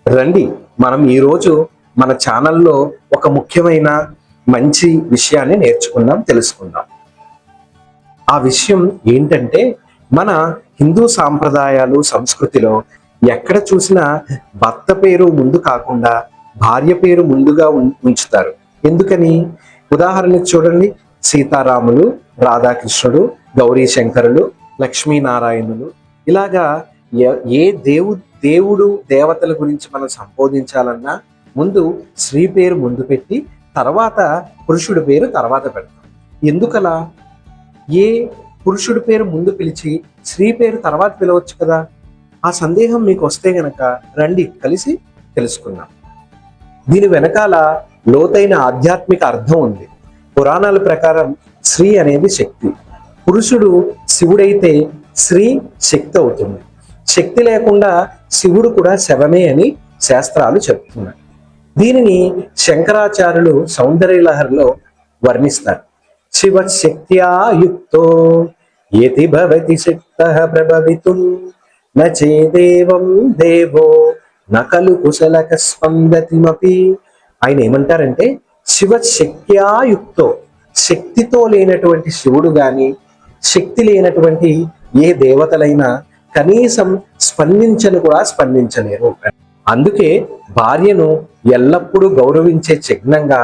రండి, మనం ఈరోజు మన ఛానల్లో ఒక ముఖ్యమైన మంచి విషయాన్ని నేర్చుకుందాం, తెలుసుకుందాం. ఆ విషయం ఏంటంటే, మన హిందూ సాంప్రదాయాలు సంస్కృతిలో ఎక్కడ చూసినా భర్త పేరు ముందు కాకుండా భార్య పేరు ముందుగా ఉంచుతారు. ఎందుకని? ఉదాహరణకు చూడండి, సీతారాములు, రాధాకృష్ణుడు, గౌరీ శంకరులు, లక్ష్మీనారాయణులు, ఇలాగా ఏ దేవుడు దేవతల గురించి మనం సంబోధించాలన్నా ముందు స్త్రీ పేరు ముందు పెట్టి తర్వాత పురుషుడి పేరు తర్వాత పెడతాం. ఎందుకలా? ఏ పురుషుడి పేరు ముందు పిలిచి స్త్రీ పేరు తర్వాత పిలవచ్చు కదా. ఆ సందేహం మీకు వస్తే గనక రండి, కలిసి తెలుసుకుందాం. దీని వెనకాల లోతైన ఆధ్యాత్మిక అర్థం ఉంది. పురాణాల ప్రకారం స్త్రీ అనేది శక్తి. పురుషుడు శివుడైతే స్త్రీ శక్తి అవుతుంది. శక్తి లేకుండా శివుడు కూడా శవమే అని శాస్త్రాలు చెప్తున్నాయి. దీనిని శంకరాచార్యులు సౌందర్యలహరిలో వర్ణిస్తారు. శివశక్త్యా యుక్తో యతి భవతి శక్తః ప్రభవితుం నచేదేవం దేవో నకలు కుశలక స్పందతిమపి. ఆయన ఏమంటారంటే, శివశక్త్యా యుక్తో, శక్తితో లేనటువంటి శివుడు గాని శక్తి లేనటువంటి ఏ దేవతలైనా కనీసం స్పందించను కూడా స్పందించలేరు. అందుకే భార్యను ఎల్లప్పుడూ గౌరవించే చిహ్నంగా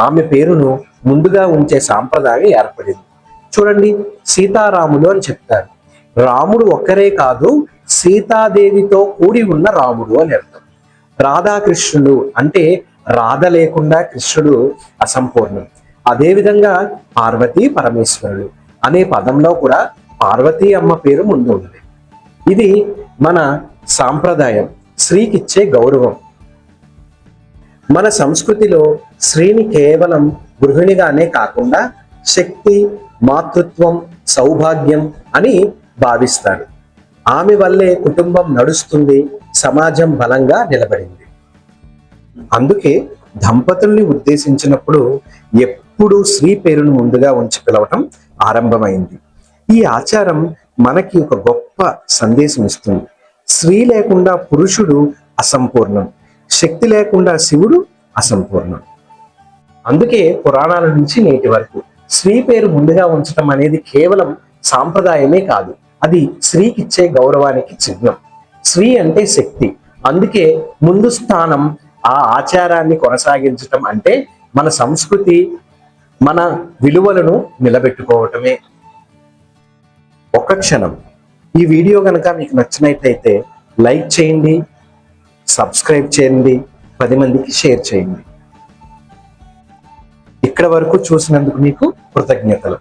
ఆమె పేరును ముందుగా ఉంచే సాంప్రదాయం ఏర్పడింది. చూడండి, సీతారాములు అని చెప్తారు. రాముడు ఒక్కరే కాదు, సీతాదేవితో కూడి ఉన్న రాముడు అని అర్థం. రాధాకృష్ణుడు అంటే రాధ లేకుండా కృష్ణుడు అసంపూర్ణం. అదేవిధంగా పార్వతీ పరమేశ్వరుడు అనే పదంలో కూడా పార్వతీ అమ్మ పేరు ముందు ఉంది. ఇది మన సాంప్రదాయం, స్త్రీకిచ్చే గౌరవం. మన సంస్కృతిలో స్త్రీని కేవలం గృహిణిగానే కాకుండా శక్తి, మాతృత్వం, సౌభాగ్యం అని భావిస్తారు. ఆమె వల్లే కుటుంబం నడుస్తుంది, సమాజం బలంగా నిలబడింది. అందుకే దంపతుల్ని ఉద్దేశించినప్పుడు ఎప్పుడూ స్త్రీ పేరును ముందుగా ఉంచి పిలవటం ఆరంభమైంది. ఈ ఆచారం మనకి ఒక గొప్ప సందేశం ఇస్తుంది. స్త్రీ లేకుండా పురుషుడు అసంపూర్ణం, శక్తి లేకుండా శివుడు అసంపూర్ణం. అందుకే పురాణాల నుంచి నేటి వరకు స్త్రీ పేరు ముందుగా ఉంచడం అనేది కేవలం సాంప్రదాయమే కాదు, అది స్త్రీకిచ్చే గౌరవానికి చిహ్నం. స్త్రీ అంటే శక్తి, అందుకే ముందు స్థానం. ఆ ఆచారాన్ని కొనసాగించటం అంటే మన సంస్కృతి, మన విలువలను నిలబెట్టుకోవటమే. ఒక్క క్షణం, ఈ వీడియో కనుక మీకు నచ్చినట్లయితే లైక్ చేయండి, సబ్స్క్రైబ్ చేయండి, 10 మందికి షేర్ చేయండి. ఇక్కడ వరకు చూసినందుకు మీకు కృతజ్ఞతలు.